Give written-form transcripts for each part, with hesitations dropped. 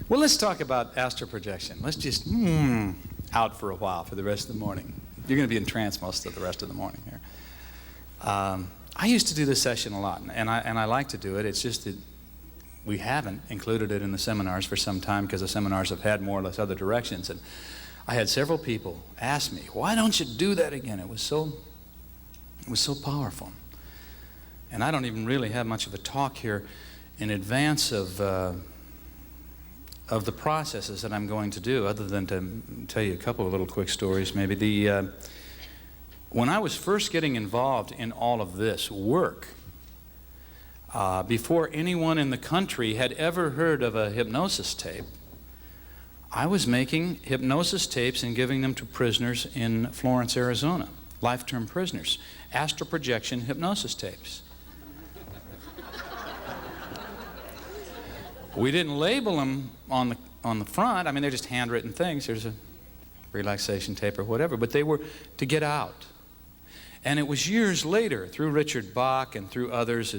Well, let's talk about astral projection. Let's just out for a while for the rest of the morning. You're going to be in trance most of the rest of the morning here. I used to do this session a lot, and I like to do it. It's just that we haven't included it in the seminars for some time because the seminars have had more or less other directions. And I had several people ask me, "Why don't you do that again?" It was so powerful. And I don't even really have much of a talk here in advance of the processes that I'm going to do, other than to tell you a couple of little quick stories maybe. When I was first getting involved in all of this work, before anyone in the country had ever heard of a hypnosis tape, I was making hypnosis tapes and giving them to prisoners in Florence, Arizona, life-term prisoners, astral projection hypnosis tapes. We didn't label them on the front. I mean, they're just handwritten things. There's a relaxation tape or whatever, but they were to get out. And it was years later, through Richard Bach and through others,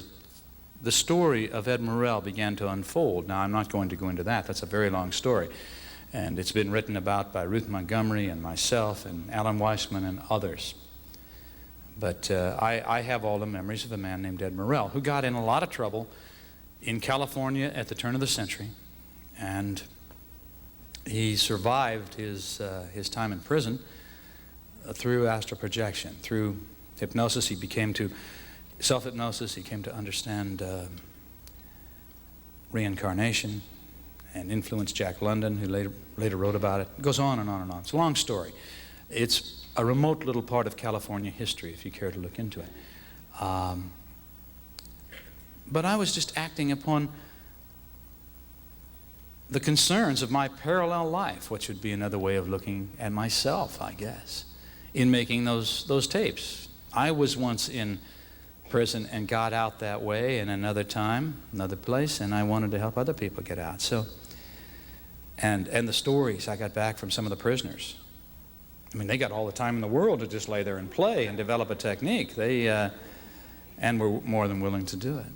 the story of Ed Morrell began to unfold. Now, I'm not going to go into that. That's a very long story. And it's been written about by Ruth Montgomery and myself and Alan Weissman and others. But I have all the memories of a man named Ed Morrell who got in a lot of trouble in California at the turn of the century, and he survived his time in prison through astral projection, through hypnosis. He became to self-hypnosis. He came to understand reincarnation, and influenced Jack London, who later wrote about it. It goes on and on and on. It's a long story. It's a remote little part of California history, if you care to look into it. But I was just acting upon the concerns of my parallel life, which would be another way of looking at myself, I guess, in making those tapes. I was once in prison and got out that way in another time, another place, and I wanted to help other people get out. So, and the stories I got back from some of the prisoners. I mean, they got all the time in the world to just lay there and play and develop a technique. They and were more than willing to do it.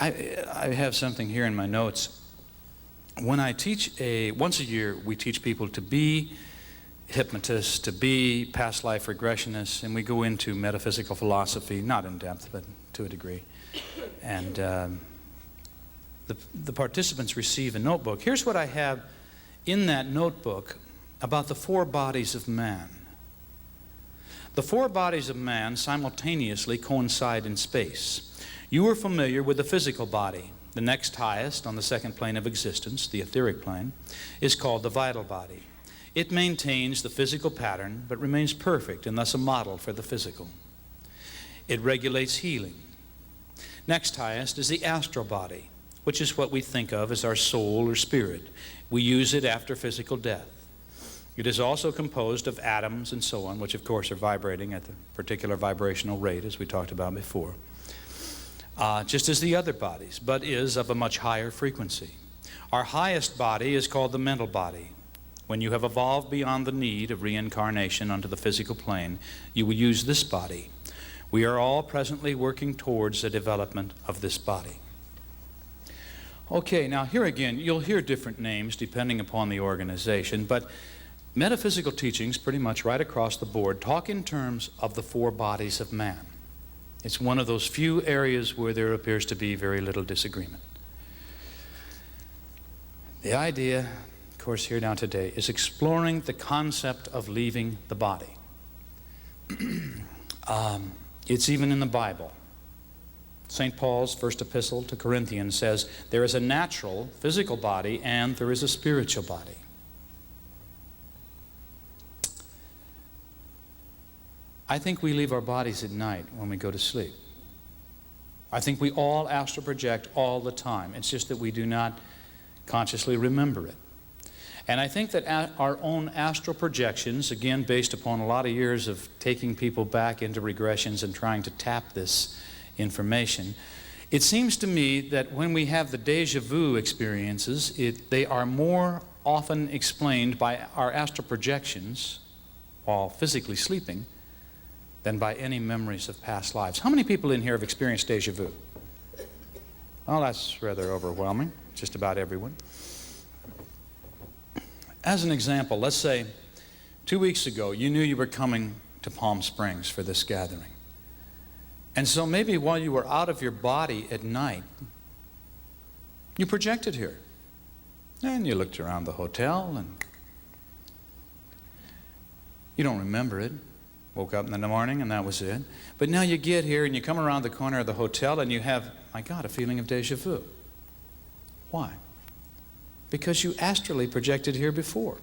I have something here in my notes. When I teach once a year, we teach people to be hypnotists, to be past life regressionists, and we go into metaphysical philosophy, not in depth, but to a degree. And the participants receive a notebook. Here's what I have in that notebook about the four bodies of man. The four bodies of man simultaneously coincide in space. You are familiar with the physical body. The next highest on the second plane of existence, the etheric plane, is called the vital body. It maintains the physical pattern, but remains perfect and thus a model for the physical. It regulates healing. Next highest is the astral body, which is what we think of as our soul or spirit. We use it after physical death. It is also composed of atoms and so on, which of course are vibrating at the particular vibrational rate, as we talked about before. Just as the other bodies, but is of a much higher frequency. Our highest body is called the mental body. When you have evolved beyond the need of reincarnation onto the physical plane, you will use this body. We are all presently working towards the development of this body. Okay, now here again, you'll hear different names depending upon the organization, but metaphysical teachings pretty much right across the board talk in terms of the four bodies of man. It's one of those few areas where there appears to be very little disagreement. The idea, of course, here now today is exploring the concept of leaving the body. It's even in the Bible. St. Paul's first epistle to Corinthians says, there is a natural, physical body, and there is a spiritual body. I think we leave our bodies at night when we go to sleep. I think we all astral project all the time. It's just that we do not consciously remember it. And I think that our own astral projections, again based upon a lot of years of taking people back into regressions and trying to tap this information, it seems to me that when we have the déjà vu experiences, they are more often explained by our astral projections while physically sleeping than by any memories of past lives. How many people in here have experienced déjà vu? Well, that's rather overwhelming. Just about everyone. As an example, let's say 2 weeks ago you knew you were coming to Palm Springs for this gathering. And so maybe while you were out of your body at night, you projected here. And you looked around the hotel and you don't remember it. Woke up in the morning and that was it. But now you get here and you come around the corner of the hotel and you have, my God, a feeling of déjà vu. Why? Because you astrally projected here before.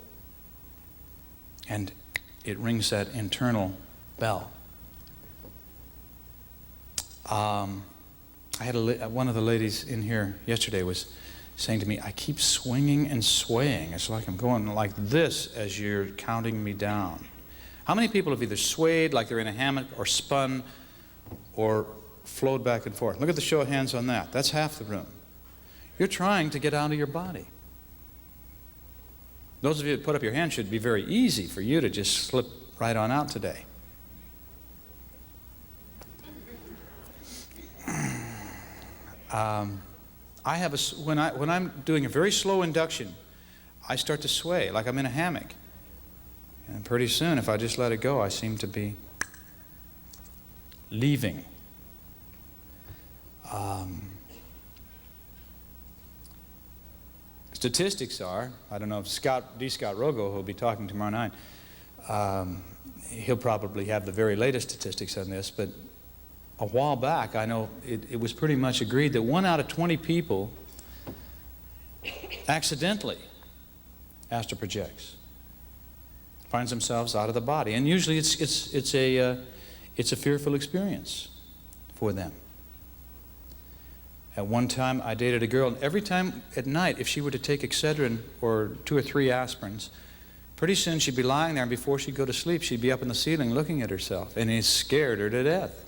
And it rings that internal bell. I had one of the ladies in here yesterday was saying to me, I keep swinging and swaying. It's like I'm going like this as you're counting me down. How many people have either swayed like they're in a hammock or spun or flowed back and forth? Look at the show of hands on that. That's half the room. You're trying to get out of your body. Those of you that put up your hand, should be very easy for you to just slip right on out today. When I'm doing a very slow induction, I start to sway like I'm in a hammock. And pretty soon, if I just let it go, I seem to be leaving. Statistics are, I don't know if Scott Rogo, who will be talking tomorrow night, he'll probably have the very latest statistics on this, but a while back, I know it was pretty much agreed that 1 out of 20 people accidentally astral projects, finds themselves out of the body, and usually it's a fearful experience for them. At one time, I dated a girl, and every time at night, if she were to take Excedrin or 2 or 3 aspirins, pretty soon she'd be lying there, and before she'd go to sleep, she'd be up in the ceiling looking at herself, and it scared her to death.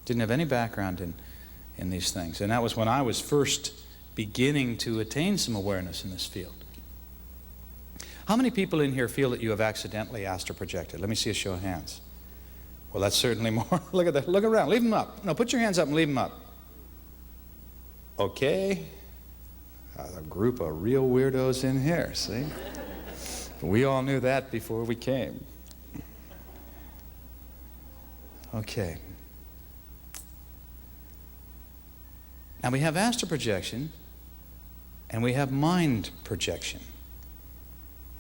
Didn't have any background in these things, and that was when I was first beginning to attain some awareness in this field. How many people in here feel that you have accidentally astral projected? Let me see a show of hands. Well, that's certainly more. Look at that. Look around. Leave them up. No, put your hands up and leave them up. Okay. A group of real weirdos in here, see? We all knew that before we came. Okay. Now we have astral projection and we have mind projection,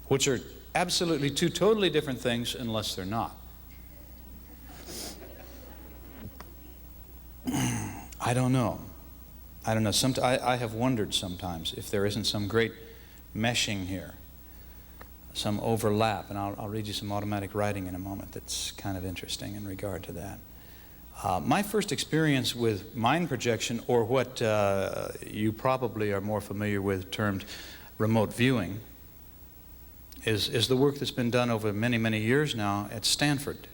which are absolutely 2 totally different things unless they're not. I don't know. I have wondered sometimes if there isn't some great meshing here, some overlap, and I'll read you some automatic writing in a moment that's kind of interesting in regard to that. My first experience with mind projection, or what you probably are more familiar with termed remote viewing, is the work that's been done over many, many years now at Stanford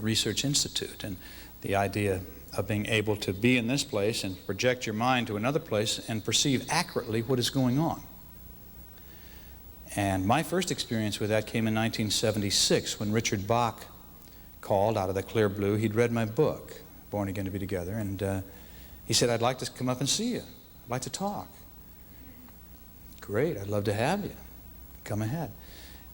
Research Institute, and the idea of being able to be in this place and project your mind to another place and perceive accurately what is going on. And my first experience with that came in 1976 when Richard Bach called out of the clear blue. He'd read my book, Born Again to Be Together, and he said, I'd like to come up and see you. I'd like to talk. Great, I'd love to have you. Come ahead.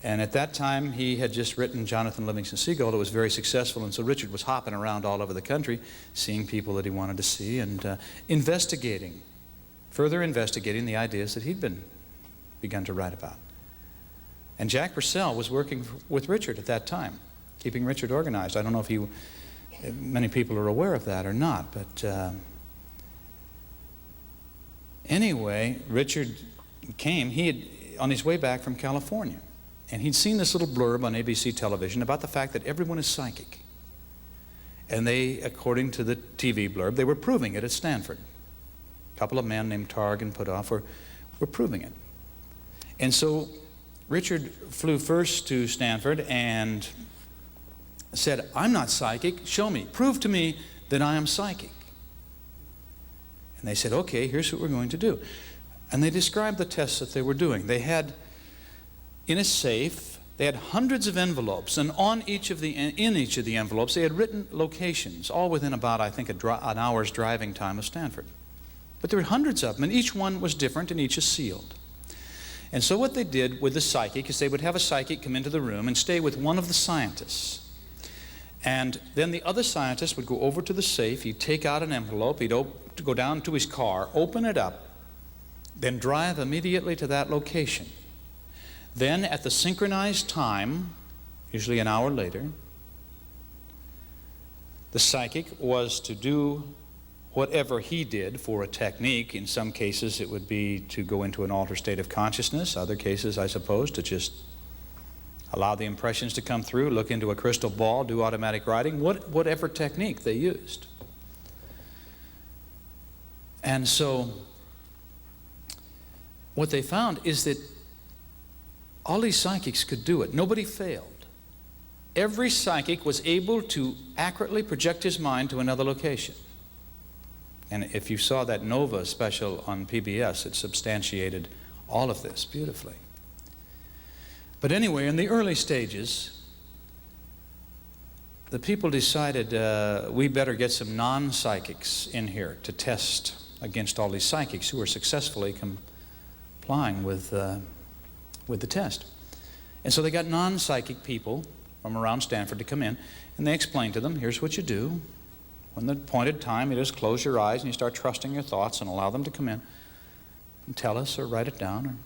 And at that time, he had just written Jonathan Livingston Seagull that was very successful, and so Richard was hopping around all over the country, seeing people that he wanted to see, and further investigating the ideas that he'd begun to write about. And Jack Purcell was working with Richard at that time, keeping Richard organized. I don't know if many people are aware of that or not, but anyway, Richard came, on his way back from California. And he'd seen this little blurb on ABC television about the fact that everyone is psychic. And they, according to the TV blurb, they were proving it at Stanford. A couple of men named Targ and Puthoff were proving it. And so Richard flew first to Stanford and said, I'm not psychic, show me, prove to me that I am psychic. And they said, okay, here's what we're going to do. And they described the tests that they were doing. They had, in a safe, they had hundreds of envelopes, and in each of the envelopes they had written locations, all within about, I think, an hour's driving time of Stanford. But there were hundreds of them, and each one was different, and each is sealed. And so what they did with the psychic is they would have a psychic come into the room and stay with one of the scientists. And then the other scientist would go over to the safe, he'd take out an envelope, he'd go down to his car, open it up, then drive immediately to that location. Then at the synchronized time, usually an hour later, the psychic was to do whatever he did for a technique. In some cases it would be to go into an altered state of consciousness. Other cases, I suppose, to just allow the impressions to come through, look into a crystal ball, do automatic writing, whatever technique they used. And so what they found is that all these psychics could do it. Nobody failed. Every psychic was able to accurately project his mind to another location. And if you saw that Nova special on PBS, it substantiated all of this beautifully. But anyway, in the early stages, the people decided we better get some non-psychics in here to test against all these psychics who are successfully complying with the test. And so they got non-psychic people from around Stanford to come in, and they explained to them, here's what you do. When the appointed time, you just close your eyes and you start trusting your thoughts and allow them to come in and tell us or write it down.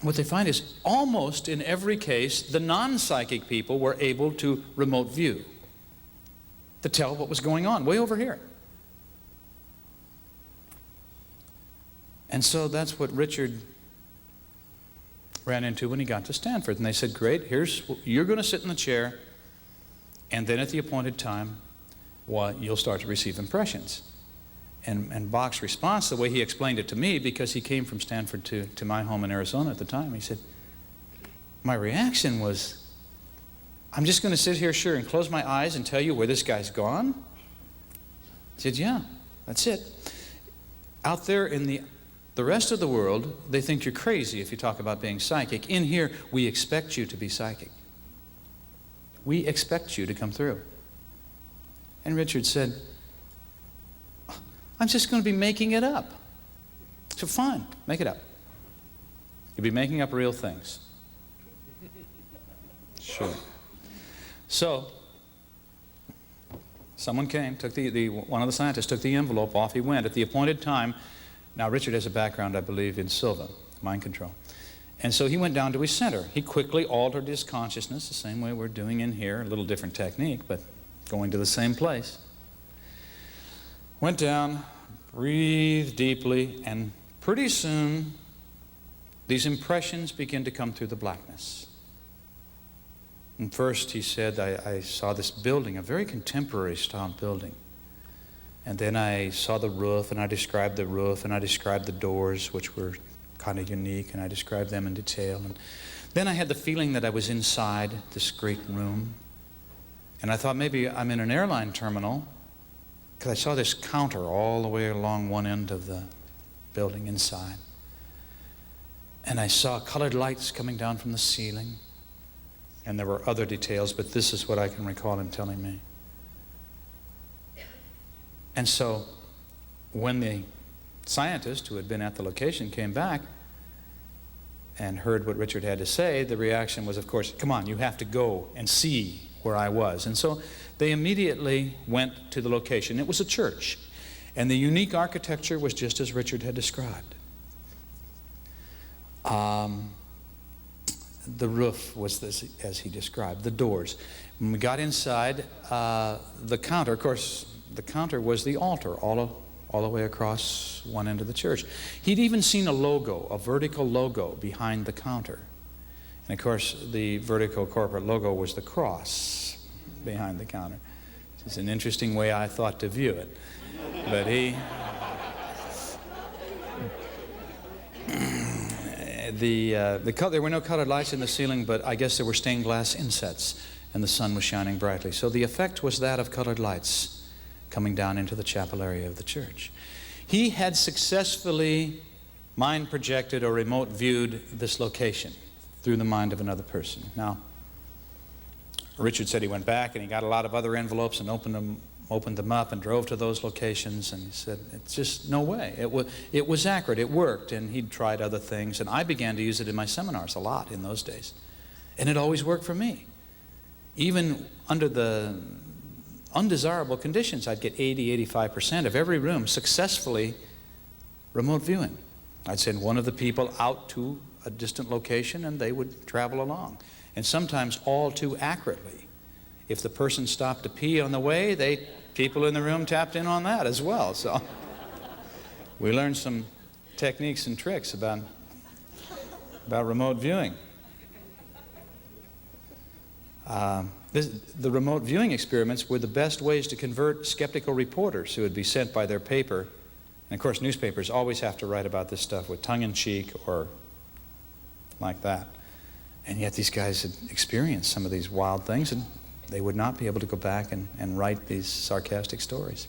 What they find is almost in every case, the non-psychic people were able to remote view, to tell what was going on way over here. And so that's what Richard ran into when he got to Stanford. And they said, great, you're going to sit in the chair, and then at the appointed time, you'll start to receive impressions. And Bach's response, the way he explained it to me, because he came from Stanford to my home in Arizona at the time, he said, my reaction was, I'm just going to sit here, sure, and close my eyes and tell you where this guy's gone? He said, yeah, that's it. Out there in the rest of the world, they think you're crazy if you talk about being psychic. In here, we expect you to be psychic. We expect you to come through. And Richard said, I'm just going to be making it up. So fine, make it up. You'll be making up real things. Sure. So, someone came, took one of the scientists took the envelope, off he went. At the appointed time, now Richard has a background, I believe, in Silva, mind control. And so he went down to his center. He quickly altered his consciousness, the same way we're doing in here, a little different technique, but going to the same place. Went down, breathed deeply, and pretty soon these impressions begin to come through the blackness. And first he said, I saw this building, a very contemporary style building. And then I saw the roof, and I described the roof, and I described the doors, which were kind of unique, and I described them in detail. And then I had the feeling that I was inside this great room. And I thought maybe I'm in an airline terminal, because I saw this counter all the way along one end of the building inside. And I saw colored lights coming down from the ceiling. And there were other details, but this is what I can recall him telling me. And so when the scientist who had been at the location came back, and heard what Richard had to say, the reaction was, of course, come on, you have to go and see where I was. And so they immediately went to the location. It was a church, and the unique architecture was just as Richard had described. The roof was this, as he described, the doors. When we got inside, the counter, of course, the counter was the altar all the way across one end of the church. He'd even seen a logo, a vertical logo behind the counter. And of course, the vertical corporate logo was the cross behind the counter. It's an interesting way I thought to view it. But there were no colored lights in the ceiling, but I guess there were stained glass insets, and the sun was shining brightly. So the effect was that of colored lights coming down into the chapel area of the church. He had successfully mind projected or remote viewed this location through the mind of another person. Now, Richard said he went back and he got a lot of other envelopes and opened them up and drove to those locations, and he said, it's just no way. It was accurate, it worked, and he'd tried other things, and I began to use it in my seminars a lot in those days. And it always worked for me. Even under the undesirable conditions, I'd get 80–85% of every room successfully remote viewing. I'd send one of the people out to a distant location and they would travel along. And sometimes all too accurately. If the person stopped to pee on the way, people in the room tapped in on that as well. So we learned some techniques and tricks about remote viewing. The remote viewing experiments were the best ways to convert skeptical reporters who would be sent by their paper. And of course, newspapers always have to write about this stuff with tongue-in-cheek or like that. And yet these guys had experienced some of these wild things, and they would not be able to go back and write these sarcastic stories.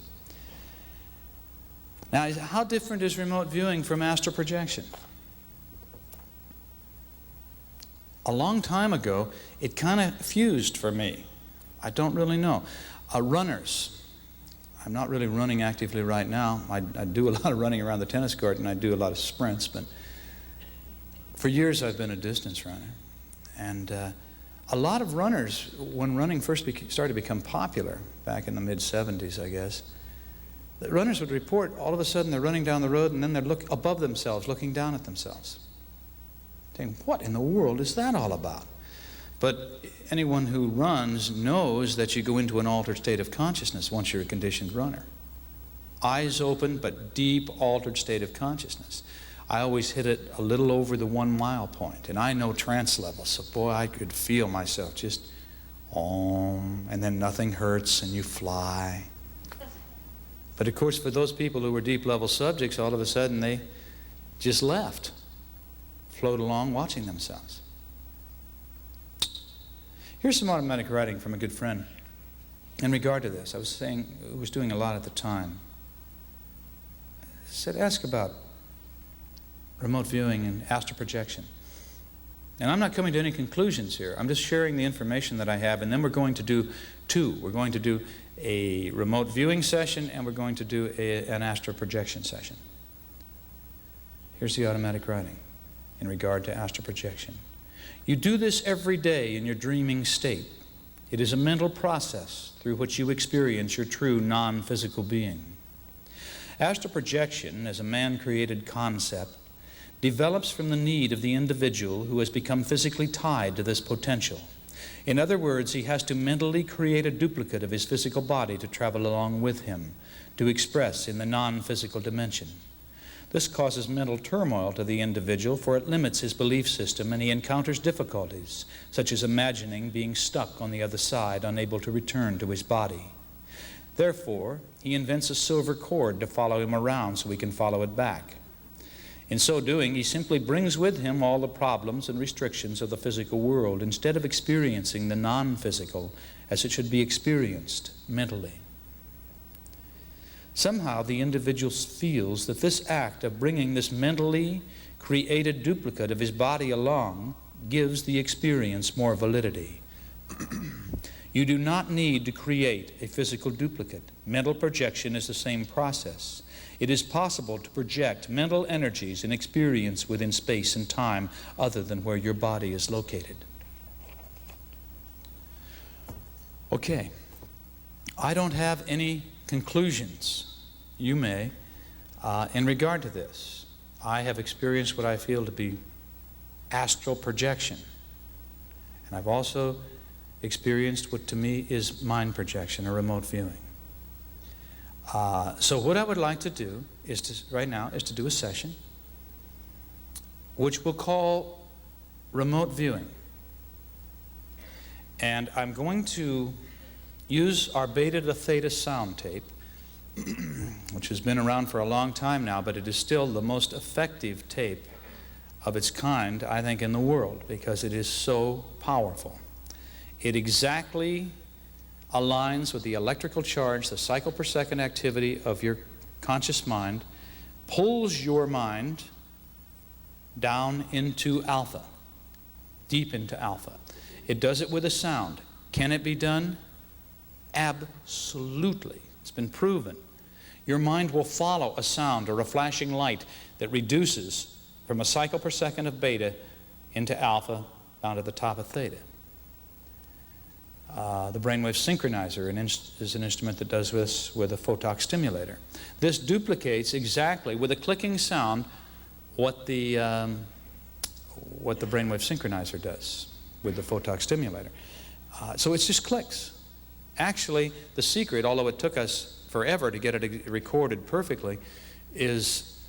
Now, how different is remote viewing from astral projection? A long time ago, it kind of fused for me. I don't really know. Runners. I'm not really running actively right now. I do a lot of running around the tennis court, and I do a lot of sprints, but for years I've been a distance runner. And a lot of runners, when running first started to become popular, back in the mid-'70s, I guess, the runners would report all of a sudden they're running down the road, and then they'd look above themselves, looking down at themselves. Saying, what in the world is that all about? But anyone who runs knows that you go into an altered state of consciousness once you're a conditioned runner. Eyes open, but deep altered state of consciousness. I always hit it a little over the 1 mile point, and I know trance levels, so boy, I could feel myself just and then nothing hurts and you fly. But of course, for those people who were deep level subjects, all of a sudden they just left. Float along watching themselves. Here's some automatic writing from a good friend in regard to this. I was saying, who was doing a lot at the time. He said, ask about remote viewing and astral projection. And I'm not coming to any conclusions here. I'm just sharing the information that I have, and then we're going to do two. We're going to do a remote viewing session, and we're going to do an astral projection session. Here's the automatic writing in regard to astral projection. You do this every day in your dreaming state. It is a mental process through which you experience your true non-physical being. Astral projection, as a man-created concept, develops from the need of the individual who has become physically tied to this potential. In other words, he has to mentally create a duplicate of his physical body to travel along with him, to express in the non-physical dimension. This causes mental turmoil to the individual, for it limits his belief system, and he encounters difficulties, such as imagining being stuck on the other side, unable to return to his body. Therefore, he invents a silver cord to follow him around so he can follow it back. In so doing, he simply brings with him all the problems and restrictions of the physical world, instead of experiencing the non-physical as it should be experienced mentally. Somehow the individual feels that this act of bringing this mentally created duplicate of his body along gives the experience more validity. You do not need to create a physical duplicate. Mental projection is the same process. It is possible to project mental energies and experience within space and time other than where your body is located. Okay, I don't have any conclusions. You may. In regard to this, I have experienced what I feel to be astral projection. And I've also experienced what to me is mind projection or remote viewing. So what I would like to do right now is to do a session which we'll call remote viewing. And I'm going to use our beta to theta sound tape, which has been around for a long time now, but it is still the most effective tape of its kind, I think, in the world, because it is so powerful. It exactly aligns with the electrical charge, the cycle per second activity of your conscious mind, pulls your mind down into alpha, deep into alpha. It does it with a sound. Can it be done? Absolutely. It's been proven. Your mind will follow a sound or a flashing light that reduces from a cycle per second of beta into alpha down to the top of theta. The brainwave synchronizer is an instrument that does this with a photon stimulator. This duplicates exactly, with a clicking sound, what the brainwave synchronizer does with the photon stimulator. So it just clicks. Actually, the secret, although it took us forever to get it recorded perfectly, is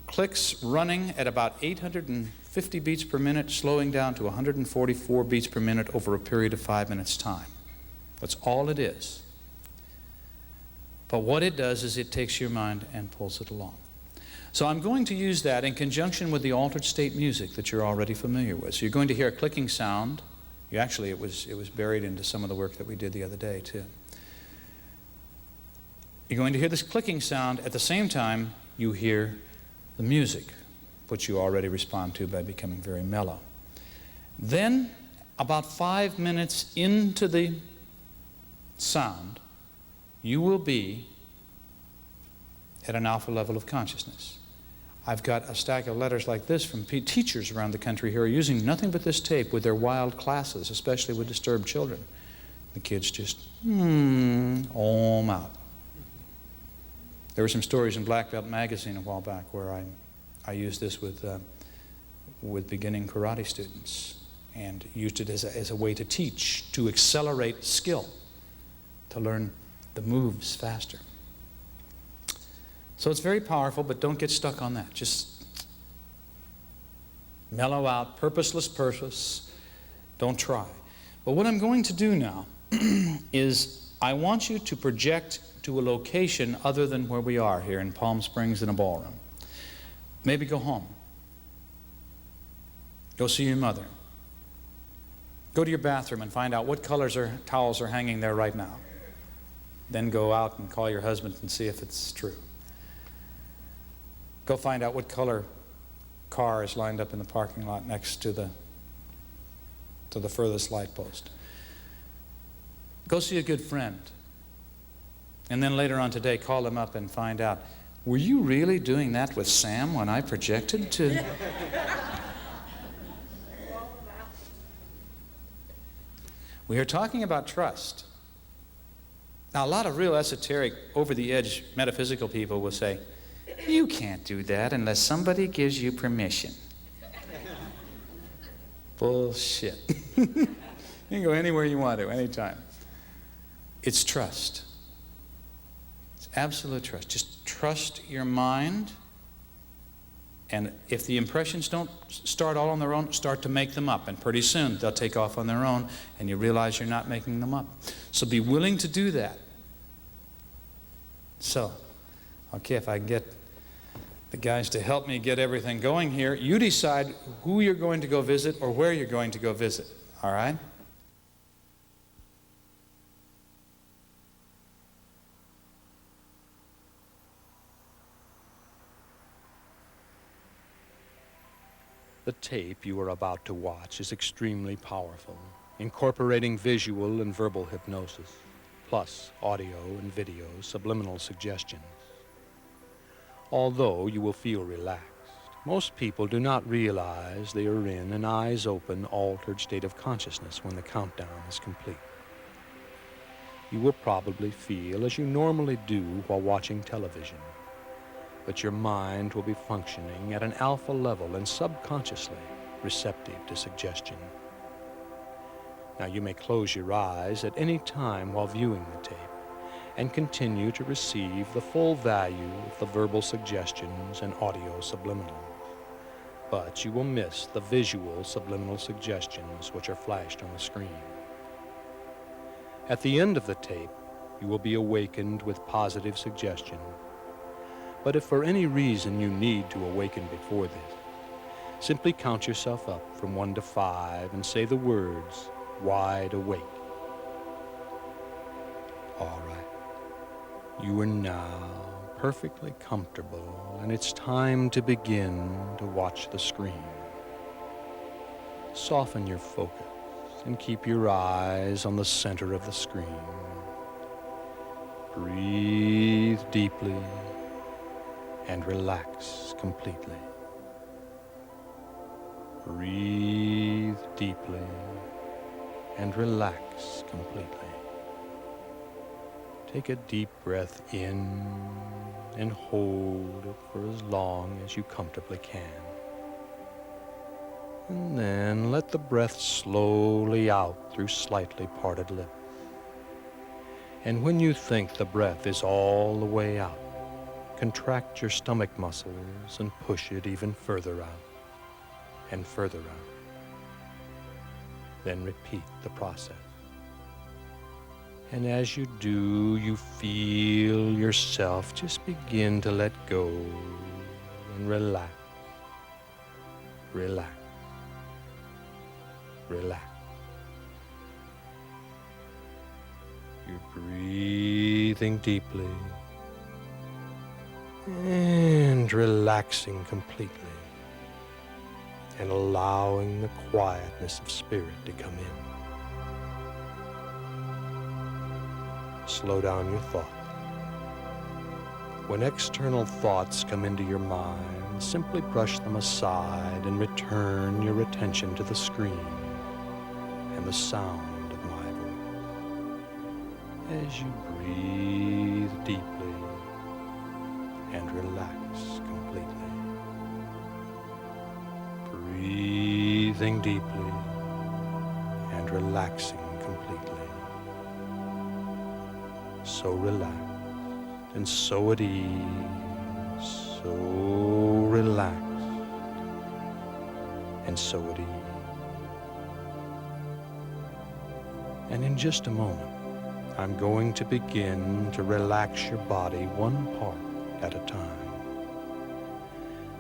clicks running at about 850 beats per minute, slowing down to 144 beats per minute over a period of 5 minutes' time. That's all it is. But what it does is it takes your mind and pulls it along. So I'm going to use that in conjunction with the altered state music that you're already familiar with. So you're going to hear a clicking sound. Actually, it was buried into some of the work that we did the other day, too. You're going to hear this clicking sound. At the same time, you hear the music, which you already respond to by becoming very mellow. Then, about 5 minutes into the sound, you will be at an alpha level of consciousness. I've got a stack of letters like this from teachers around the country who are using nothing but this tape with their wild classes, especially with disturbed children. The kids just, out. There were some stories in Black Belt magazine a while back where I used this with beginning karate students and used it as a way to teach, to accelerate skill, to learn the moves faster. So it's very powerful, but don't get stuck on that. Just mellow out, purposeless purpose. Don't try. But what I'm going to do now is I want you to project to a location other than where we are here in Palm Springs in a ballroom. Maybe go home. Go see your mother. Go to your bathroom and find out what colors or towels are hanging there right now. Then go out and call your husband and see if it's true. Go find out what color car is lined up in the parking lot next to the furthest light post. Go see a good friend. And then later on today, call them up and find out, were you really doing that with Sam when I projected to? We are talking about trust. Now, a lot of real esoteric, over-the-edge metaphysical people will say, you can't do that unless somebody gives you permission. Bullshit. You can go anywhere you want to, anytime. It's trust. It's absolute trust. Just trust your mind. And if the impressions don't start all on their own, start to make them up. And pretty soon they'll take off on their own and you realize you're not making them up. So be willing to do that. So, okay, if I can get the guys to help me get everything going here, you decide who you're going to go visit or where you're going to go visit. All right? The tape you are about to watch is extremely powerful. incorporating visual and verbal hypnosis, plus audio and video subliminal suggestions. Although you will feel relaxed, most people do not realize they are in an eyes-open, altered state of consciousness when the countdown is complete. You will probably feel as you normally do while watching television, but your mind will be functioning at an alpha level and subconsciously receptive to suggestion. Now you may close your eyes at any time while viewing the tape and continue to receive the full value of the verbal suggestions and audio subliminals. But you will miss the visual subliminal suggestions which are flashed on the screen. At the end of the tape, you will be awakened with positive suggestion. But if for any reason you need to awaken before this, simply count yourself up from 1 to 5 and say the words, "wide awake." All right. You are now perfectly comfortable, and it's time to begin to watch the screen. Soften your focus and keep your eyes on the center of the screen. Breathe deeply and relax completely. Breathe deeply and relax completely. Take a deep breath in and hold it for as long as you comfortably can. And then let the breath slowly out through slightly parted lips. And when you think the breath is all the way out, contract your stomach muscles and push it even further out and further out. Then repeat the process. And as you do, you feel yourself just begin to let go and relax, relax, relax. You're breathing deeply and relaxing completely and allowing the quietness of spirit to come in. Slow down your thoughts. When external thoughts come into your mind, simply brush them aside and return your attention to the screen and the sound of my voice. As you breathe deeply and relax completely. Breathing deeply and relaxing completely. So relaxed and so at ease, so relaxed and so at ease. And in just a moment, I'm going to begin to relax your body one part at a time.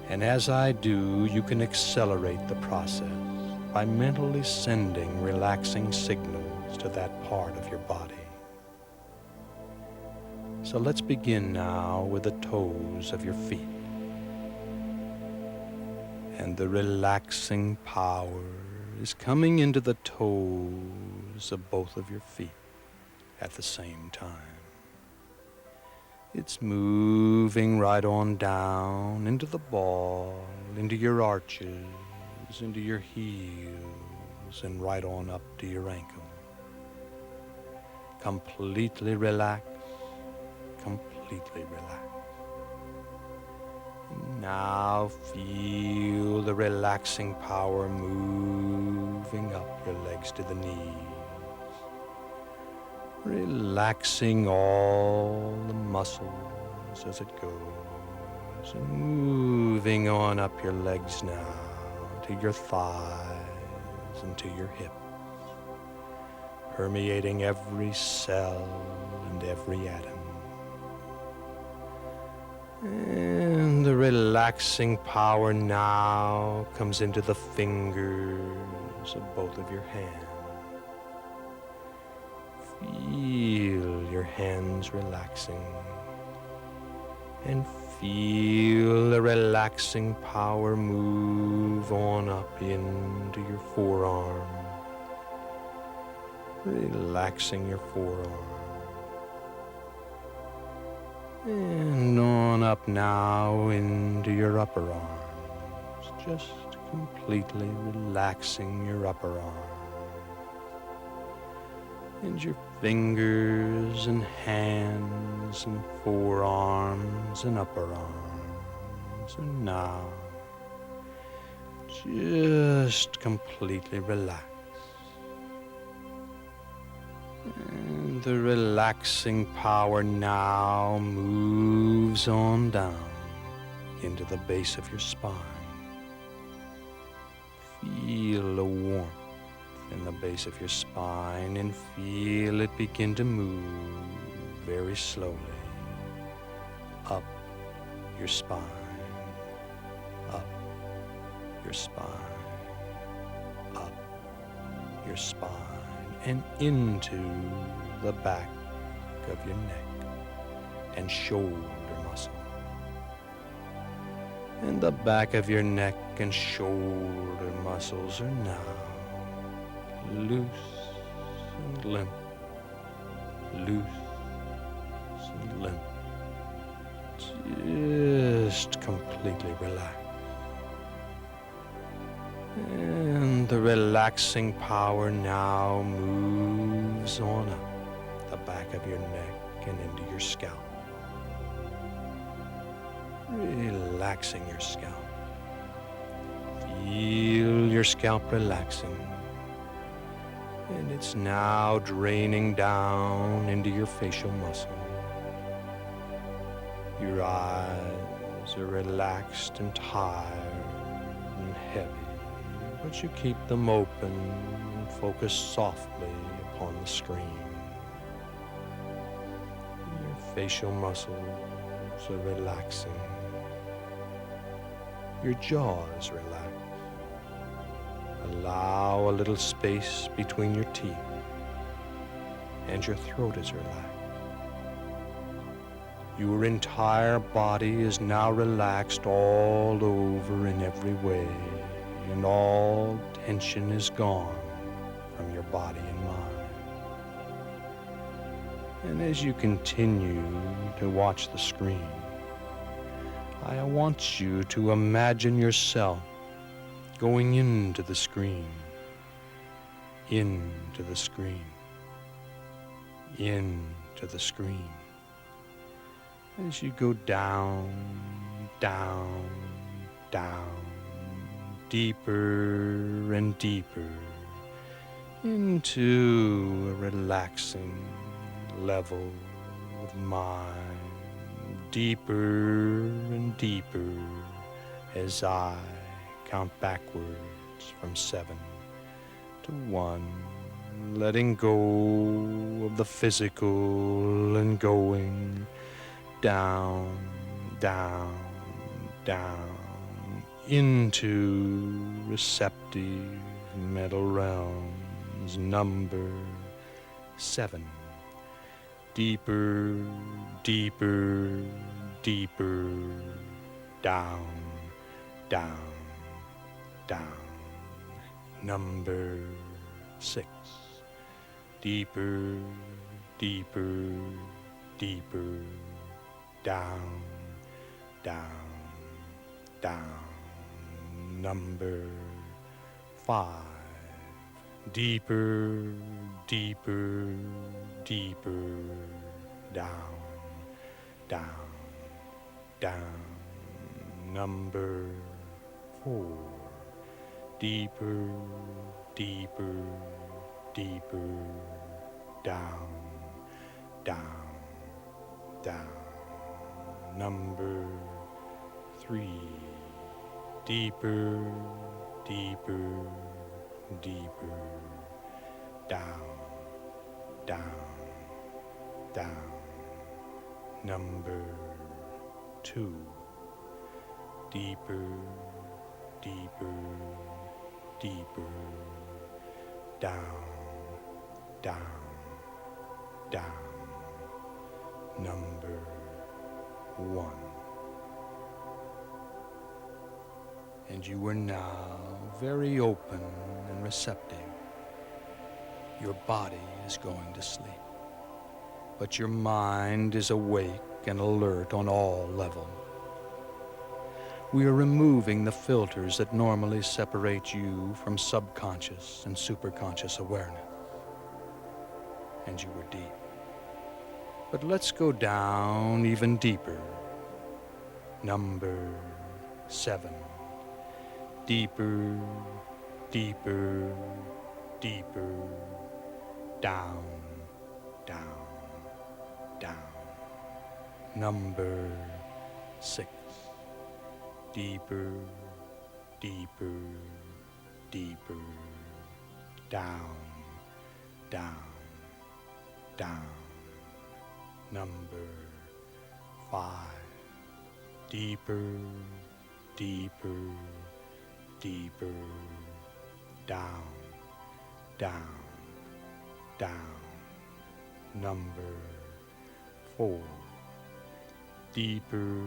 And as I do, you can accelerate the process by mentally sending relaxing signals to that part of your body. So let's begin now with the toes of your feet. And the relaxing power is coming into the toes of both of your feet at the same time. It's moving right on down into the ball, into your arches, into your heels, and right on up to your ankle. Completely relaxed. Completely relaxed. Now feel the relaxing power moving up your legs to the knees. Relaxing all the muscles as it goes. And moving on up your legs now to your thighs and to your hips. Permeating every cell and every atom. And the relaxing power now comes into the fingers of both of your hands. Feel your hands relaxing. And feel the relaxing power move on up into your forearm. relaxing your forearm. And on up now into your upper arms, just completely relaxing your upper arms. And your fingers and hands and forearms and upper arms. And now, just completely relax. And the relaxing power now moves on down into the base of your spine. Feel the warmth in the base of your spine and feel it begin to move very slowly up your spine, up your spine, up your spine, and into the back of your neck and shoulder muscle. And the back of your neck and shoulder muscles are now loose and limp, loose and limp, just completely relaxed. And the relaxing power now moves on up the back of your neck and into your scalp, relaxing your scalp. Feel your scalp relaxing. And it's now draining down into your facial muscle. Your eyes are relaxed and tired and heavy, but you keep them open and focus softly upon the screen. Your facial muscles are relaxing. Your jaw is relaxed. Allow a little space between your teeth, and your throat is relaxed. Your entire body is now relaxed all over in every way, and all tension is gone from your body and mind. And as you continue to watch the screen, I want you to imagine yourself going into the screen, into the screen, into the screen. As you go down, down, down, deeper and deeper into a relaxing level of mind, deeper and deeper as I count backwards from 7 to 1, letting go of the physical and going down, down, down into receptive mental realms. Number 7. Deeper, deeper, deeper, down, down, down. Number 6. Deeper, deeper, deeper, down, down, down. Number 5. Deeper, deeper, deeper, down, down, down. Number 4. Deeper, deeper, deeper, down, down, down. Number 3. Deeper, deeper, deeper, down, down, down. Number 2. Deeper, deeper, deeper, down, down, down. Number 1. And you are now very open and receptive. Your body is going to sleep, but your mind is awake and alert on all levels. We are removing the filters that normally separate you from subconscious and superconscious awareness. And you were deep. But let's go down even deeper. Number 7. Deeper, deeper, deeper, down, down, down. Number 6. Deeper, deeper, deeper, down, down, down. Number 5. Deeper, deeper, deeper, down, down, down. Number 4. Deeper,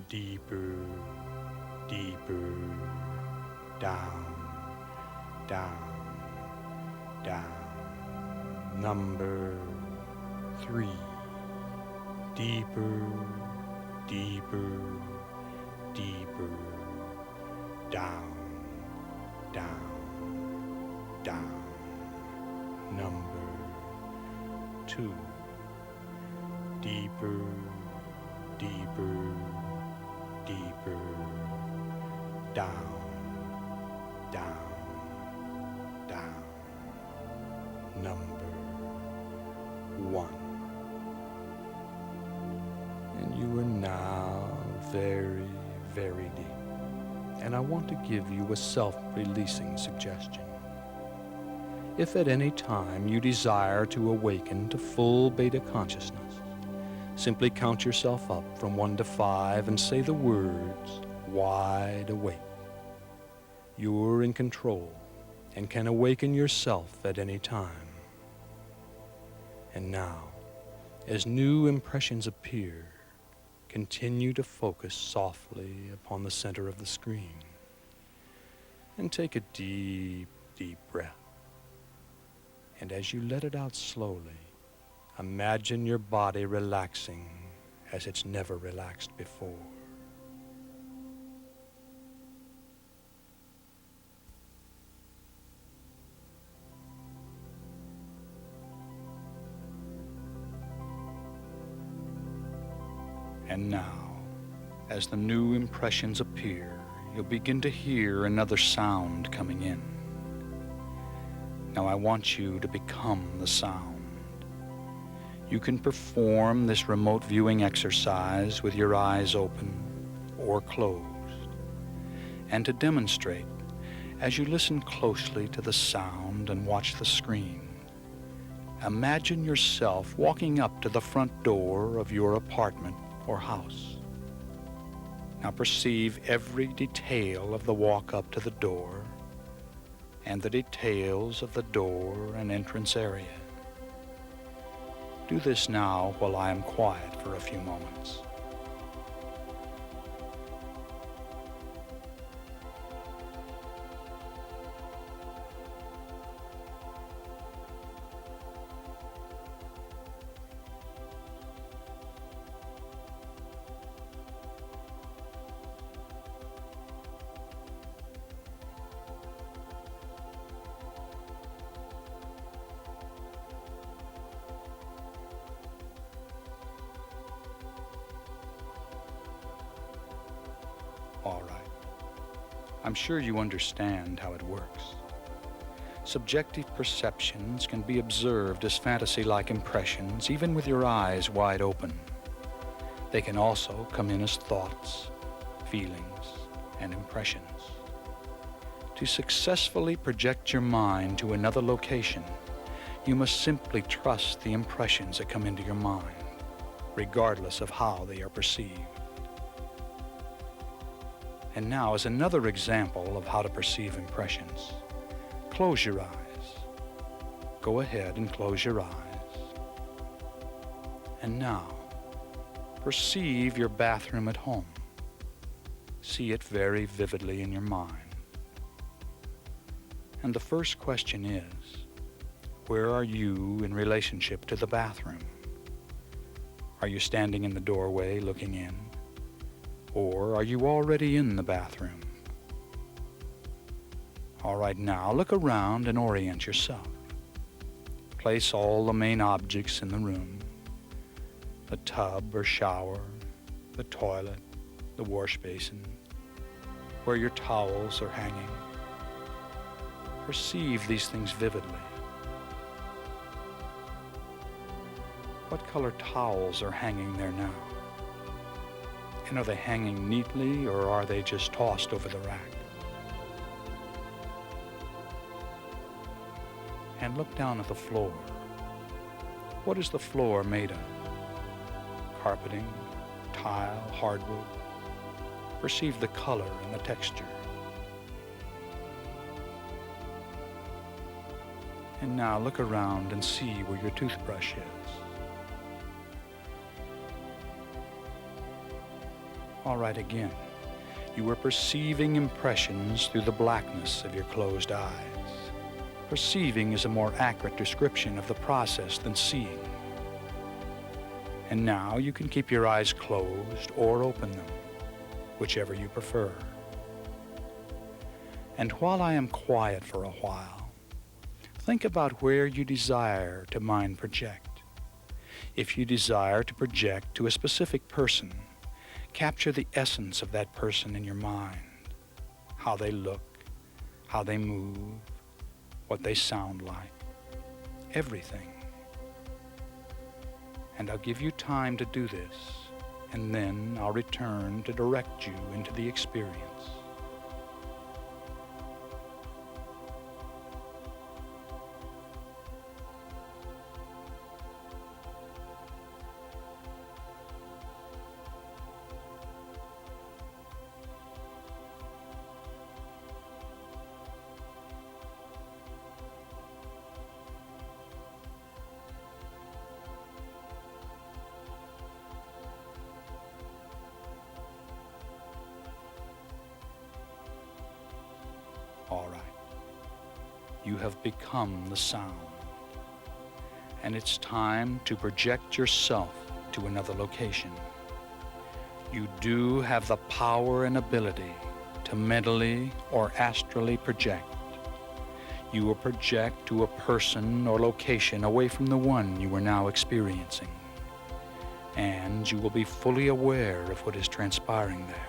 deeper, deeper, down, down, down. Number 3. Deeper, deeper, deeper, down, down, down. Number 2. Deeper, deeper, deeper, down, down, down. Number 1. And you are now very, very deep. And I want to give you a self-releasing suggestion. If at any time you desire to awaken to full beta consciousness, simply count yourself up from 1 to 5 and say the words, wide awake. You're in control and can awaken yourself at any time. And now, as new impressions appear, continue to focus softly upon the center of the screen and take a deep, deep breath. And as you let it out slowly, imagine your body relaxing as it's never relaxed before. And now, as the new impressions appear, you'll begin to hear another sound coming in. Now I want you to become the sound. You can perform this remote viewing exercise with your eyes open or closed. And to demonstrate, as you listen closely to the sound and watch the screen, imagine yourself walking up to the front door of your apartment or house. Now perceive every detail of the walk up to the door and the details of the door and entrance area. Do this now while I am quiet for a few moments. All right. I'm sure you understand how it works. Subjective perceptions can be observed as fantasy-like impressions, even with your eyes wide open. They can also come in as thoughts, feelings, and impressions. To successfully project your mind to another location, you must simply trust the impressions that come into your mind, regardless of how they are perceived. And now, as another example of how to perceive impressions, close your eyes. Go ahead and close your eyes. And now, perceive your bathroom at home. See it very vividly in your mind. And the first question is, Where are you in relationship to the bathroom? Are you standing in the doorway looking in? Or are you already in the bathroom? All right, now look around and orient yourself. Place all the main objects in the room: the tub or shower, the toilet, the wash basin, where your towels are hanging. Perceive these things vividly. What color towels are hanging there now? And are they hanging neatly, or are they just tossed over the rack? And look down at the floor. What is the floor made of? Carpeting, tile, hardwood? Perceive the color and the texture. And now look around and see where your toothbrush is. All right, again, you are perceiving impressions through the blackness of your closed eyes. Perceiving is a more accurate description of the process than seeing. And now you can keep your eyes closed or open them, whichever you prefer. And while I am quiet for a while, think about where you desire to mind project. If you desire to project to a specific person, capture the essence of that person in your mind. How they look, how they move, what they sound like, everything. And I'll give you time to do this, and then I'll return to direct you into the experience. All right. You have become the sound. And it's time to project yourself to another location. You do have the power and ability to mentally or astrally project. You will project to a person or location away from the one you are now experiencing. And you will be fully aware of what is transpiring there.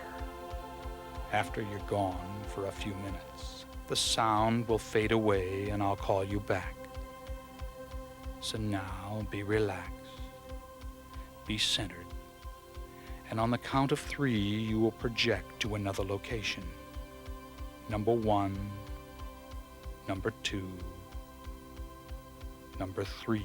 After you're gone for a few minutes, the sound will fade away and I'll call you back. So now be relaxed, be centered, and on the count of 3, you will project to another location. Number 1, number 2, number 3.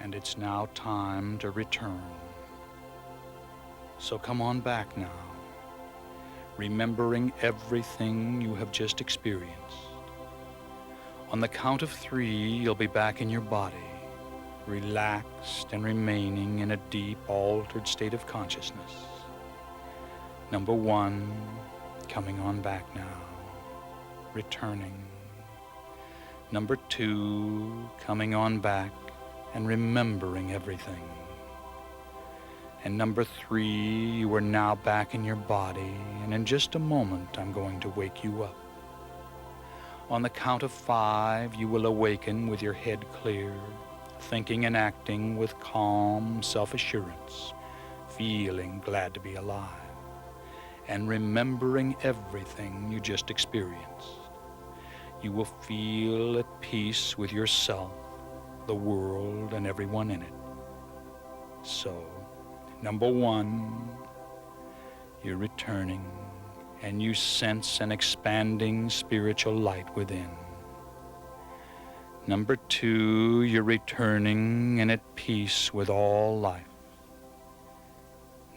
and it's now time to return. So come on back now, remembering everything you have just experienced. On the count of 3, you'll be back in your body, relaxed and remaining in a deep, altered state of consciousness. Number 1, coming on back now, returning. Number 2, coming on back and remembering everything. And number 3, you are now back in your body, and in just a moment I'm going to wake you up. On the count of 5, you will awaken with your head clear, thinking and acting with calm self-assurance, feeling glad to be alive, and remembering everything you just experienced. You will feel at peace with yourself, the world, and everyone in it. So, number 1, you're returning, and you sense an expanding spiritual light within. Number 2, you're returning and at peace with all life.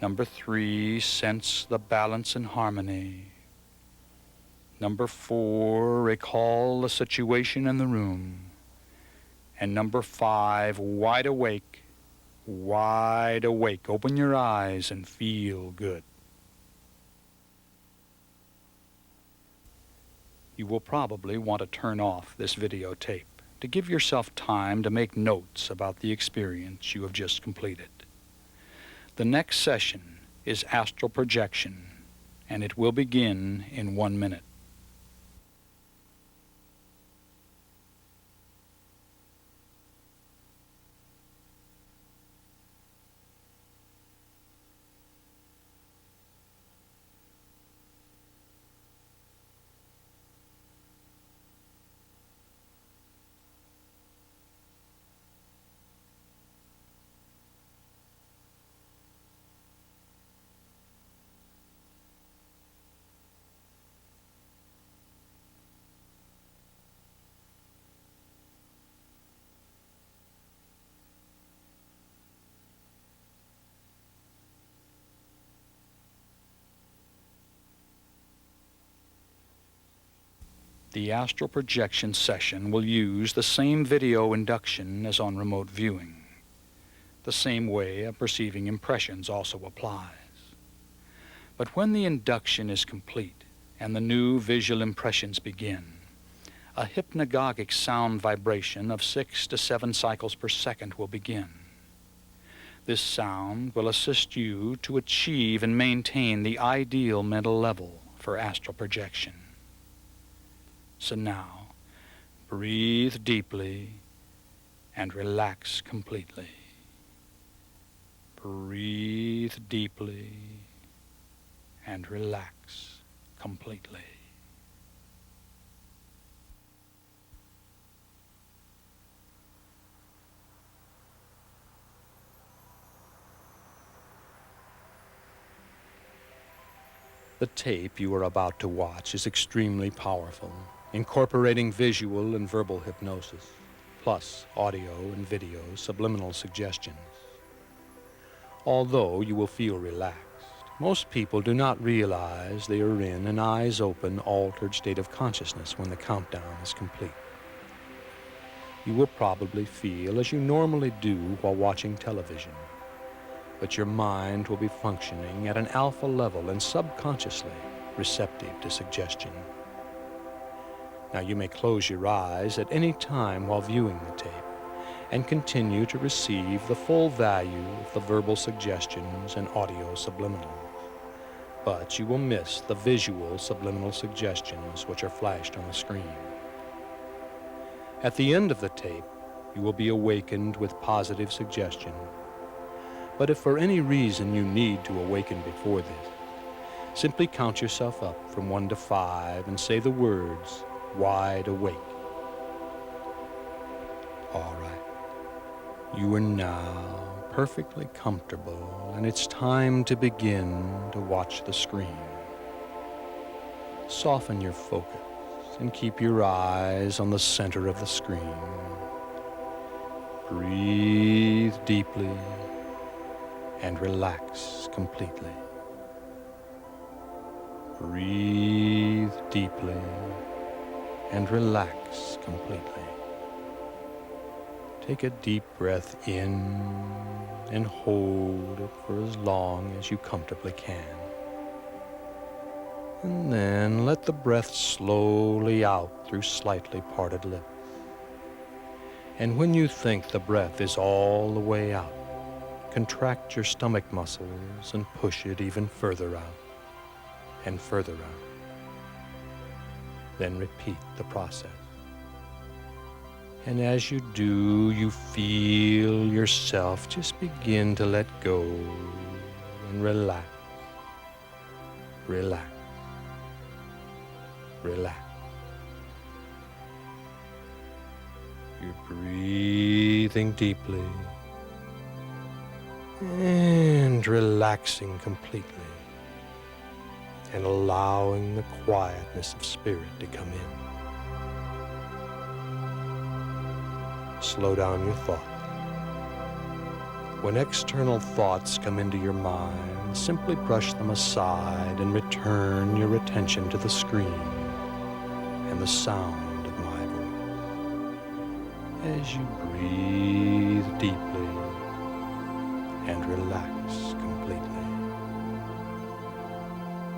Number 3, sense the balance and harmony. Number 4, recall the situation in the room. And number 5, wide awake. Wide awake. Open your eyes and feel good. You will probably want to turn off this videotape to give yourself time to make notes about the experience you have just completed. The next session is astral projection, and it will begin in 1 minute. The astral projection session will use the same video induction as on remote viewing. The same way of perceiving impressions also applies. But when the induction is complete and the new visual impressions begin, a hypnagogic sound vibration of 6 to 7 cycles per second will begin. This sound will assist you to achieve and maintain the ideal mental level for astral projection. So now, breathe deeply and relax completely. Breathe deeply and relax completely. The tape you are about to watch is extremely powerful, incorporating visual and verbal hypnosis, plus audio and video subliminal suggestions. Although you will feel relaxed, most people do not realize they are in an eyes-open, altered state of consciousness when the countdown is complete. You will probably feel as you normally do while watching television, but your mind will be functioning at an alpha level and subconsciously receptive to suggestion. Now you may close your eyes at any time while viewing the tape and continue to receive the full value of the verbal suggestions and audio subliminals. But you will miss the visual subliminal suggestions which are flashed on the screen. At the end of the tape, you will be awakened with positive suggestion. But if for any reason you need to awaken before this, simply count yourself up from 1 to 5 and say the words, wide awake. All right. You are now perfectly comfortable, and it's time to begin to watch the screen. Soften your focus and keep your eyes on the center of the screen. Breathe deeply and relax completely. Breathe deeply and relax completely. Take a deep breath in and hold it for as long as you comfortably can. And then let the breath slowly out through slightly parted lips. And when you think the breath is all the way out, contract your stomach muscles and push it even further out and further out. Then repeat the process. And as you do, you feel yourself just begin to let go and relax, relax, relax. You're breathing deeply and relaxing completely and allowing the quietness of spirit to come in. Slow down your thoughts. When external thoughts come into your mind, simply brush them aside and return your attention to the screen and the sound of my voice. As you breathe deeply and relax completely.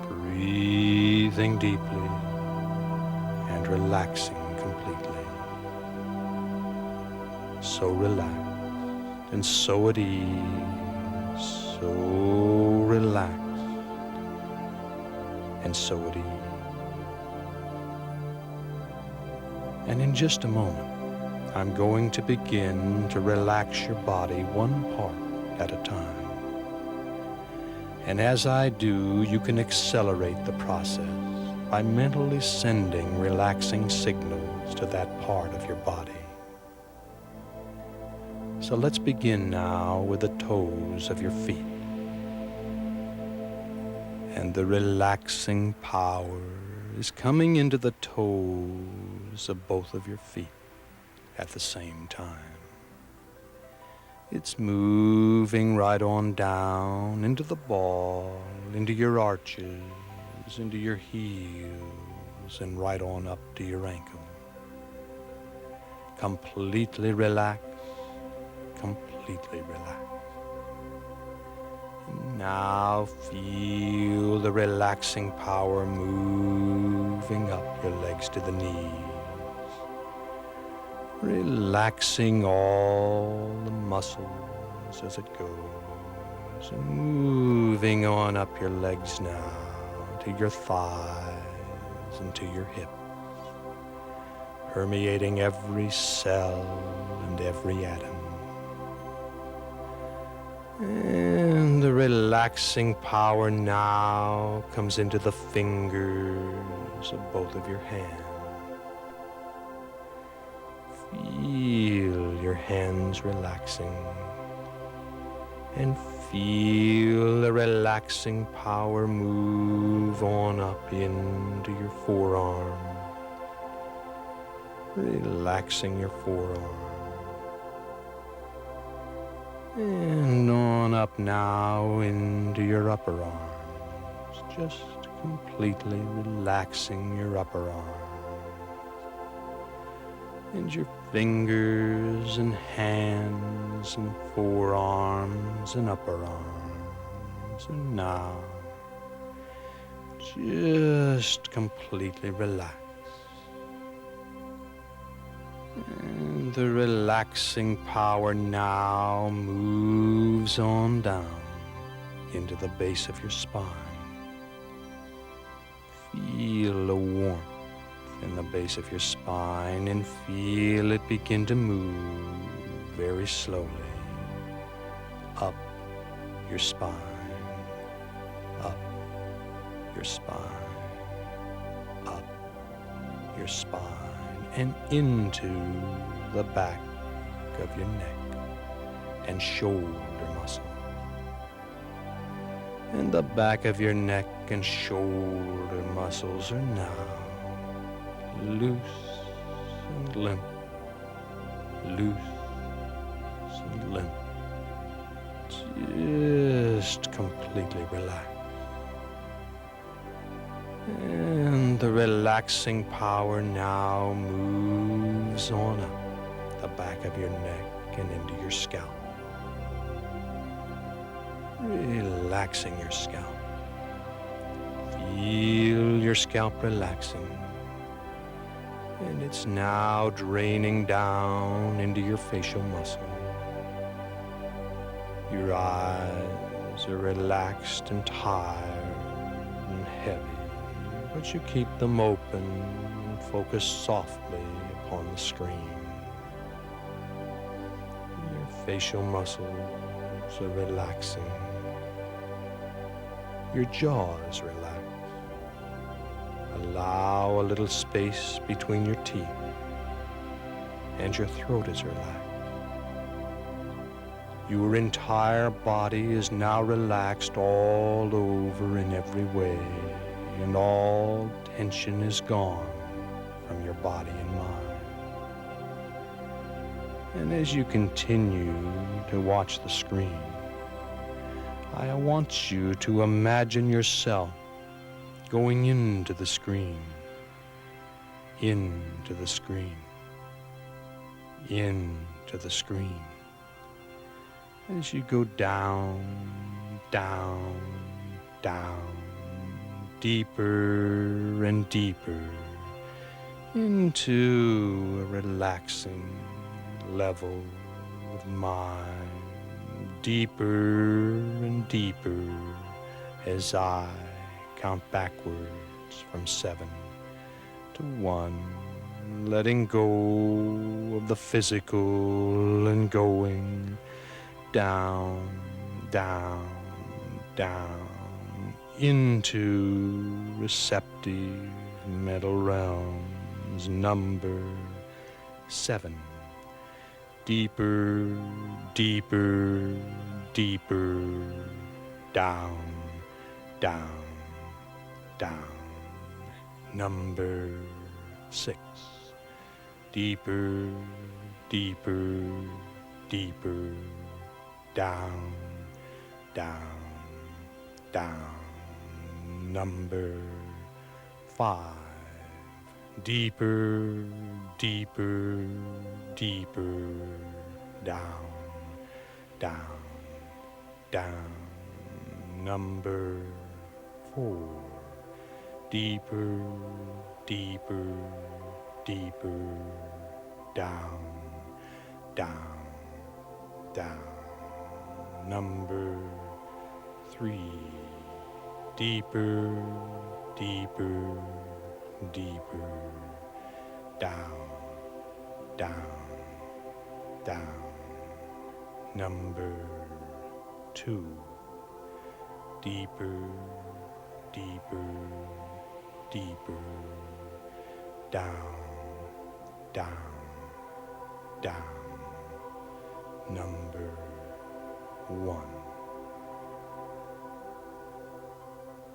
Breathing deeply and relaxing completely. So relaxed and so at ease, so relaxed and so at ease. And in just a moment, I'm going to begin to relax your body one part at a time. And as I do, you can accelerate the process by mentally sending relaxing signals to that part of your body. So let's begin now with the toes of your feet. And the relaxing power is coming into the toes of both of your feet at the same time. It's moving right on down into the ball, into your arches, into your heels, and right on up to your ankle. Completely relaxed. Completely relaxed. And now feel the relaxing power moving up your legs to the knees, relaxing all the muscles as it goes, and moving on up your legs now to your thighs and to your hips, permeating every cell and every atom. And the relaxing power now comes into the fingers of both of your hands. Feel your hands relaxing and feel the relaxing power move on up into your forearm, relaxing your forearm. And on up now into your upper arms, just completely relaxing your upper arms. And your fingers and hands and forearms and upper arms. And now, just completely relaxed. And the relaxing power now moves on down into the base of your spine. Feel the warmth in the base of your spine and feel it begin to move very slowly up your spine, up your spine, up your spine, and into the back of your neck and shoulder muscle. And the back of your neck and shoulder muscles are now loose and limp, loose limp, just completely relaxed. And the relaxing power now moves on up the back of your neck and into your scalp, relaxing your scalp. Feel your scalp relaxing, and it's now draining down into your facial muscle. Your eyes are relaxed and tired and heavy, but you keep them open and focus softly upon the screen. Your facial muscles are relaxing. Your jaw is relaxed. Allow a little space between your teeth, and your throat is relaxed. Your entire body is now relaxed all over in every way, and all tension is gone from your body and mind. And as you continue to watch the screen, I want you to imagine yourself going into the screen, into the screen, into the screen. As you go down, down, down, deeper and deeper into a relaxing level of mind, deeper and deeper as I count backwards from 7 to 1, letting go of the physical and going down, down, down into receptive mental realms. Number 7. Deeper, deeper, deeper, down, down, down. Number 6. Deeper, deeper, deeper, down, down, down. Number 5. Deeper, deeper, deeper, down, down, down. Number 4. Deeper, deeper, deeper, down, down, down. Number 3. Deeper, deeper, deeper, down, down, down. Number 2. Deeper, deeper, deeper, down, down, down. Number 1.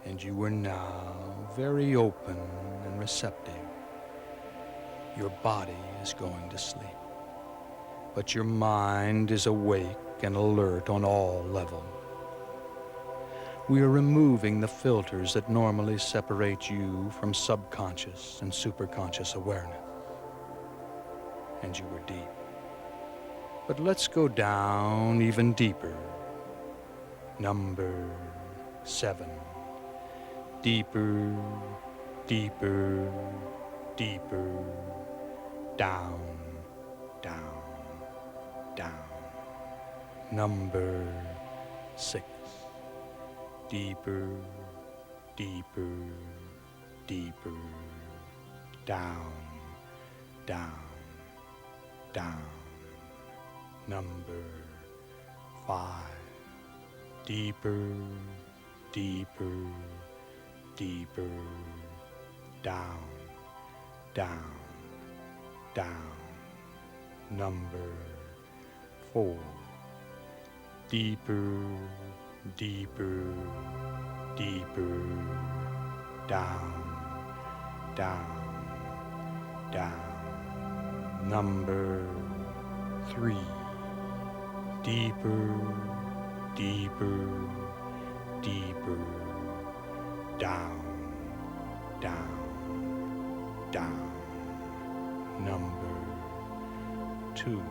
And you are now very open and receptive. Your body is going to sleep, but your mind is awake and alert on all levels. We are removing the filters that normally separate you from subconscious and superconscious awareness. And you were deep. But let's go down even deeper. Number 7. Deeper, deeper, deeper, down, down, down. Number 6. Deeper, deeper, deeper, down, down, down. Number 5. Deeper, deeper, deeper, down, down, down. Number 4. Deeper, deeper, deeper, down, down, down. Number 3. deeper, deeper, deeper, down, down, down. Number 2.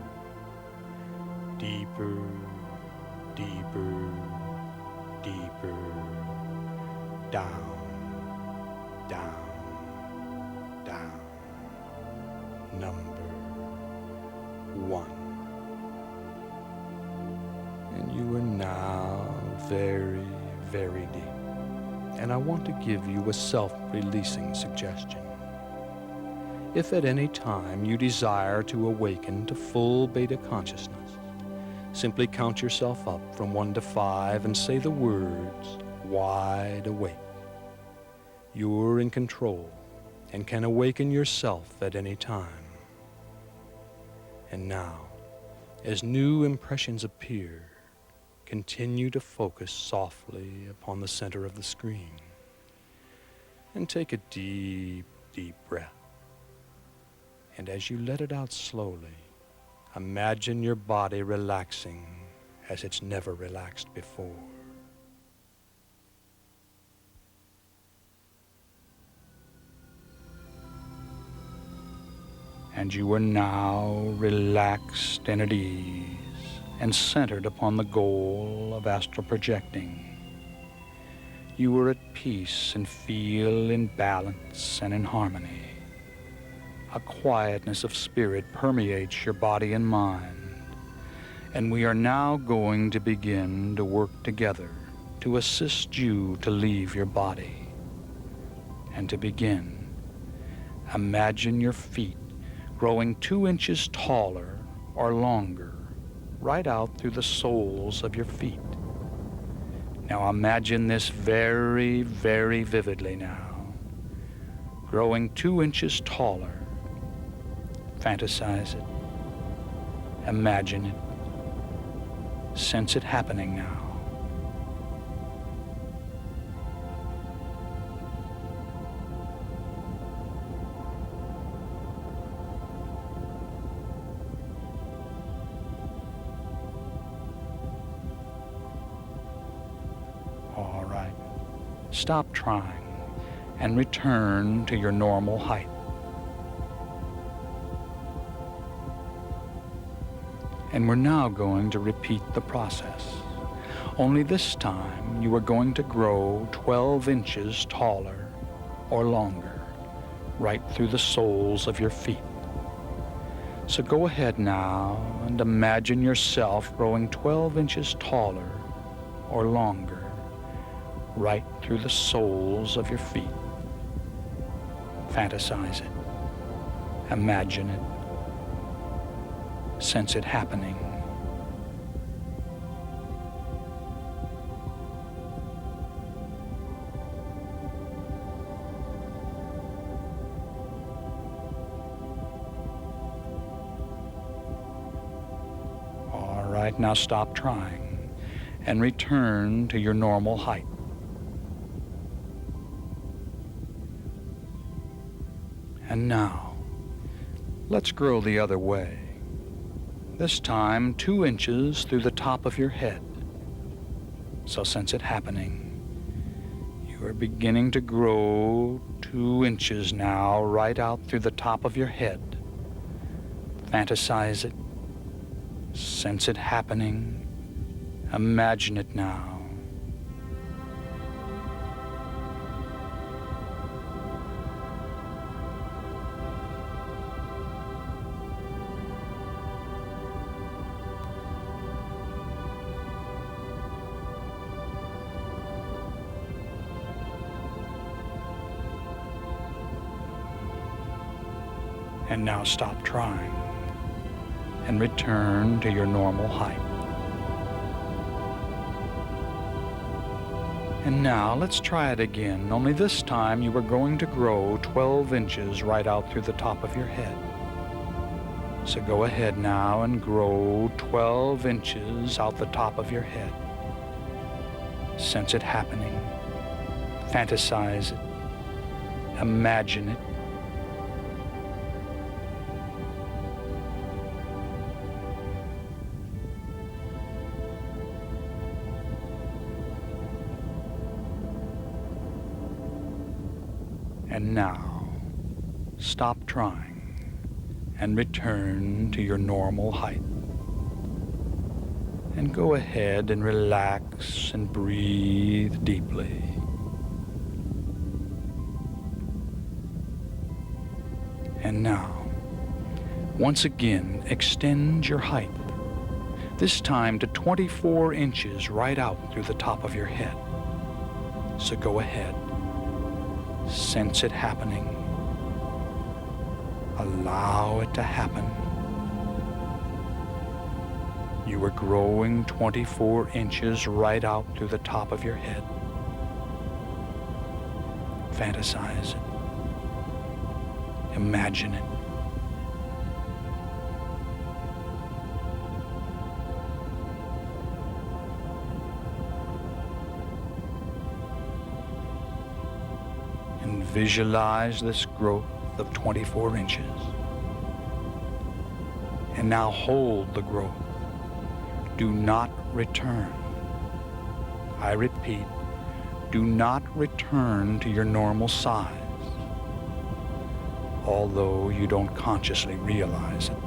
Deeper, deeper, deeper, down, down, down. Number 1. And you are now very, very deep. And I want to give you a self-releasing suggestion. If at any time you desire to awaken to full beta consciousness, simply count yourself up from 1 to 5 and say the words, wide awake. You're in control and can awaken yourself at any time. And now, as new impressions appear, continue to focus softly upon the center of the screen and take a deep, deep breath. And as you let it out slowly, imagine your body relaxing as it's never relaxed before. And you are now relaxed and at ease and centered upon the goal of astral projecting. You are at peace and feel in balance and in harmony. A quietness of spirit permeates your body and mind, and we are now going to begin to work together to assist you to leave your body. And to begin, imagine your feet growing 2 inches taller or longer right out through the soles of your feet. Now imagine this very, very vividly now. Growing 2 inches taller. Fantasize it. Imagine it. Sense it happening now. All right. Stop trying and return to your normal height. And we're now going to repeat the process. Only this time you are going to grow 12 inches taller or longer, right through the soles of your feet. So go ahead now and imagine yourself growing 12 inches taller or longer, right through the soles of your feet. Fantasize it. Imagine it. Sense it happening. All right, now stop trying and return to your normal height. And now, let's grow the other way. This time 2 inches through the top of your head. So sense it happening. You are beginning to grow 2 inches now right out through the top of your head. Fantasize it. Sense it happening. Imagine it now. And now stop trying and return to your normal height. And now let's try it again, only this time you are going to grow 12 inches right out through the top of your head. So go ahead now and grow 12 inches out the top of your head. Sense it happening. Fantasize it. Imagine it. And now, stop trying and return to your normal height. And go ahead and relax and breathe deeply. And now, once again, extend your height, this time to 24 inches right out through the top of your head. So go ahead, sense it happening. Allow it to happen. You are growing 24 inches right out through the top of your head. Fantasize it. Imagine it. And visualize this growth of 24 inches. And now hold the growth. Do not return. I repeat, do not return to your normal size. Although you don't consciously realize it,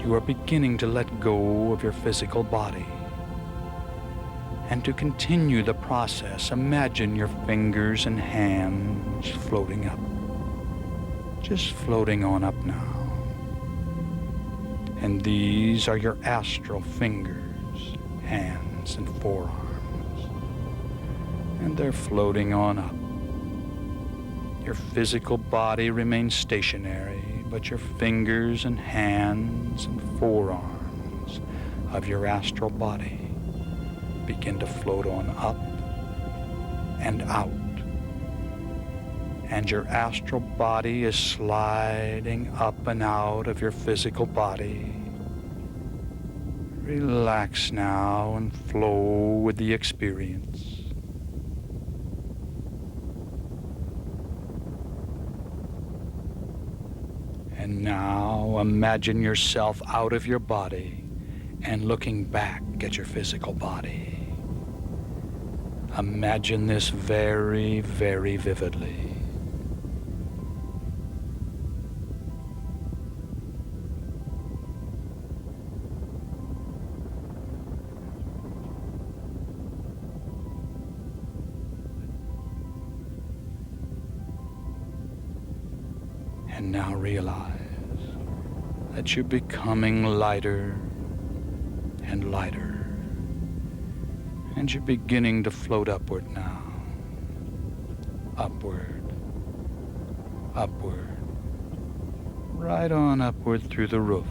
you are beginning to let go of your physical body. And to continue the process, imagine your fingers and hands floating up. Just floating on up now. And these are your astral fingers, hands, and forearms. And they're floating on up. Your physical body remains stationary, but your fingers and hands and forearms of your astral body begin to float on up and out. And your astral body is sliding up and out of your physical body. Relax now and flow with the experience. And now imagine yourself out of your body and looking back at your physical body. Imagine this very, very vividly. And now realize that you're becoming lighter and lighter. And you're beginning to float upward now. Upward. Upward. Right on upward through the roof.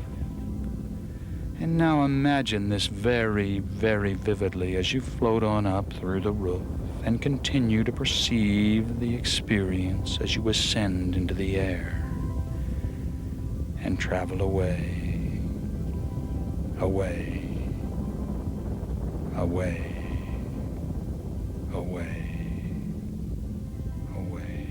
And now imagine this very, very vividly as you float on up through the roof and continue to perceive the experience as you ascend into the air and travel away, away, away. Away, away.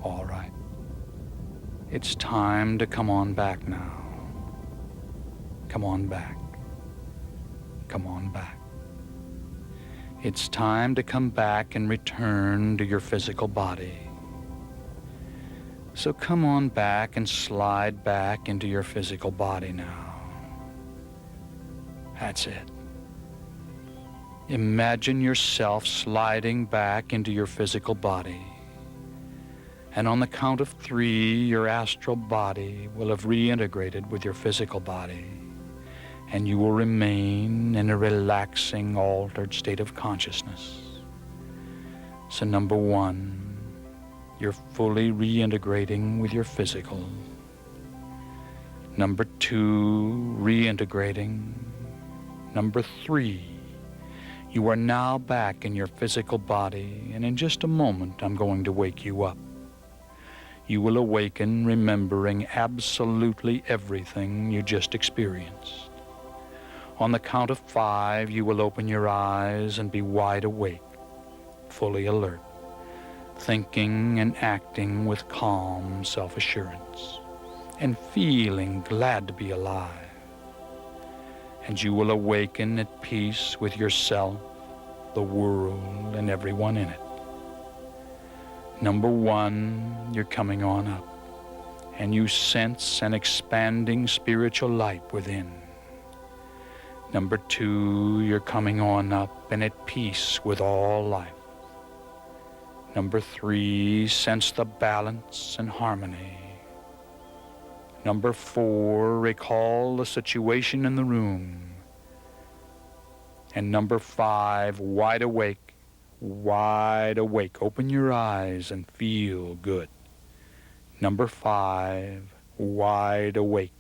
All right. It's time to come on back now. Come on back. Come on back. It's time to come back and return to your physical body. So come on back and slide back into your physical body now. That's it. Imagine yourself sliding back into your physical body. And on the count of 3, your astral body will have reintegrated with your physical body. And you will remain in a relaxing, altered state of consciousness. So number 1, you're fully reintegrating with your physical. Number 2, reintegrating. Number 3, you are now back in your physical body, and in just a moment I'm going to wake you up. You will awaken remembering absolutely everything you just experienced. On the count of 5, you will open your eyes and be wide awake, fully alert, thinking and acting with calm self-assurance, and feeling glad to be alive. And you will awaken at peace with yourself, the world, and everyone in it. Number 1, you're coming on up, and you sense an expanding spiritual light within. Number 2, you're coming on up and at peace with all life. Number 3, sense the balance and harmony. Number 4, recall the situation in the room. And number 5, wide awake, wide awake. Open your eyes and feel good. Number 5, wide awake,